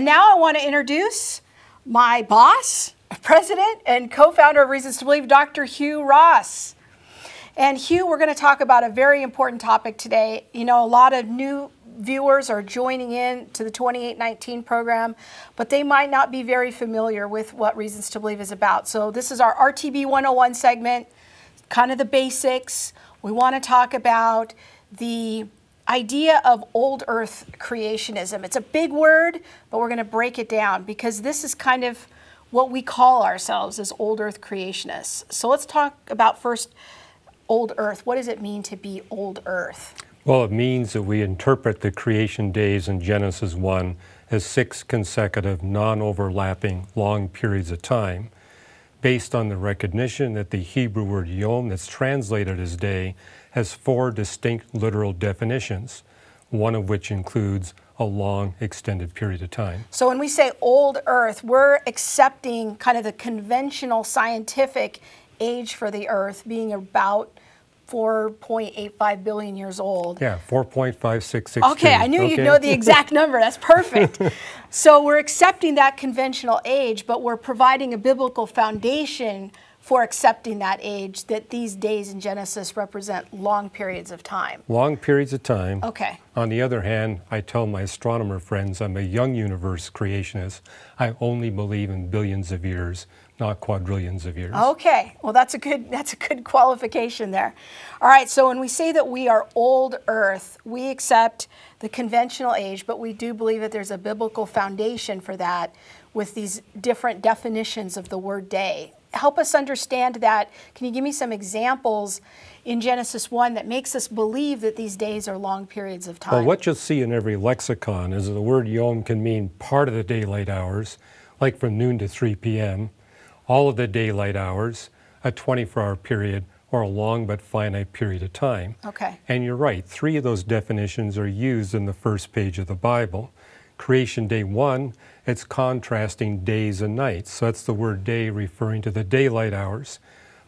now I want to introduce my boss, president, and co-founder of Reasons to Believe, Dr. Hugh Ross. And Hugh, we're going to talk about a very important topic today. You know, a lot of new viewers are joining in to the 2819 program, but they might not be very familiar with what Reasons to Believe is about. So this is our RTB 101 segment, kind of the basics. We want to talk about the idea of old earth creationism. It's a big word, but we're going to break it down because this is kind of what we call ourselves as old earth creationists. So let's talk about first old earth. What does it mean to be old earth? Well, it means that we interpret the creation days in Genesis 1 as 6 consecutive, non-overlapping, long periods of time, based on the recognition that the Hebrew word yom, that's translated as day, has 4 distinct literal definitions, one of which includes a long, extended period of time. So when we say old earth, we're accepting kind of the conventional scientific age for the earth being about 4.85 billion years old. Yeah, 4.566. Okay, I knew you'd know the exact number. That's perfect. So we're accepting that conventional age, but we're providing a biblical foundation for accepting that age, that these days in Genesis represent long periods of time. Long periods of time. Okay. On the other hand, I tell my astronomer friends I'm a young universe creationist. I only believe in billions of years, not quadrillions of years. Okay, well that's a good qualification there. All right, so when we say that we are old earth, we accept the conventional age, but we do believe that there's a biblical foundation for that with these different definitions of the word day. Help us understand that. Can you give me some examples in Genesis 1 that makes us believe that these days are long periods of time? Well, what you'll see in every lexicon is that the word yom can mean part of the daylight hours, like from noon to 3 p.m., all of the daylight hours, a 24-hour period, or a long but finite period of time. Okay. And you're right, 3 of those definitions are used in the first page of the Bible. Creation day 1, it's contrasting days and nights. So that's the word day referring to the daylight hours.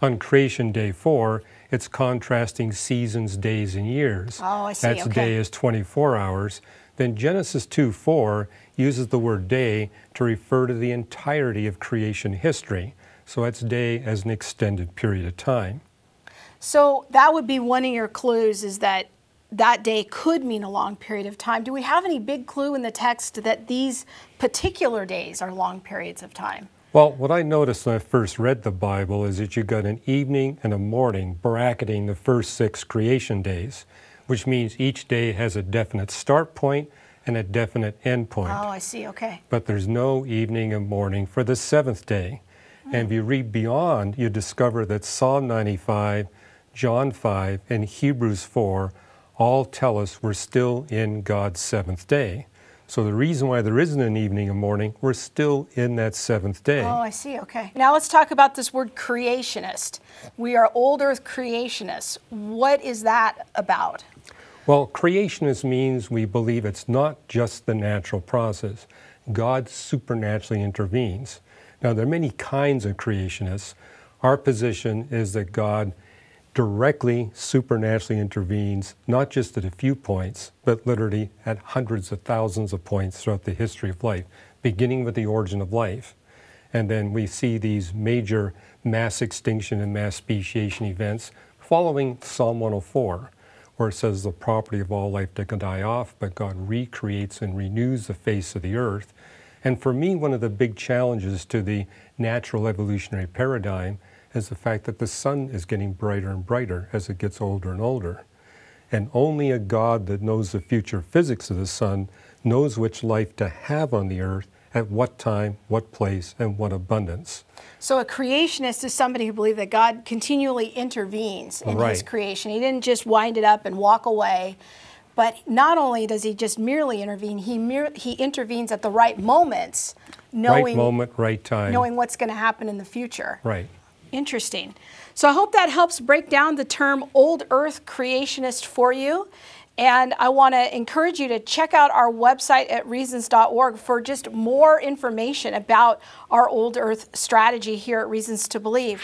On creation day 4, it's contrasting seasons, days, and years. Oh, I see. That's okay. Day is 24 hours. Then Genesis 2:4 uses the word day to refer to the entirety of creation history. So that's day as an extended period of time. So that would be one of your clues, is that that day could mean a long period of time. Do we have any big clue in the text that these particular days are long periods of time? Well, what I noticed when I first read the Bible is that you got an evening and a morning bracketing the first 6 creation days, which means each day has a definite start point and a definite end point. Oh, I see, okay. But there's no evening and morning for the 7th day. And if you read beyond, you discover that Psalm 95, John 5, and Hebrews 4 all tell us we're still in God's 7th day. So the reason why there isn't an evening and morning, we're still in that 7th day. Oh, I see, okay. Now let's talk about this word creationist. We are old earth creationists. What is that about? Well, creationist means we believe it's not just the natural process. God supernaturally intervenes. Now, there are many kinds of creationists. Our position is that God directly, supernaturally intervenes, not just at a few points, but literally at hundreds of thousands of points throughout the history of life, beginning with the origin of life. And then we see these major mass extinction and mass speciation events following Psalm 104, where it says the property of all life to die off, but God recreates and renews the face of the earth. And for me, one of the big challenges to the natural evolutionary paradigm is the fact that the sun is getting brighter and brighter as it gets older and older. And only a God that knows the future physics of the sun knows which life to have on the earth, at what time, what place, and what abundance. So a creationist is somebody who believes that God continually intervenes in His creation. He didn't just wind it up and walk away. But not only does He just merely intervene, He intervenes at the right moments, knowing, right moment, right time, knowing what's going to happen in the future. Right. Interesting. So I hope that helps break down the term old earth creationist for you. And I want to encourage you to check out our website at reasons.org for just more information about our old earth strategy here at Reasons to Believe.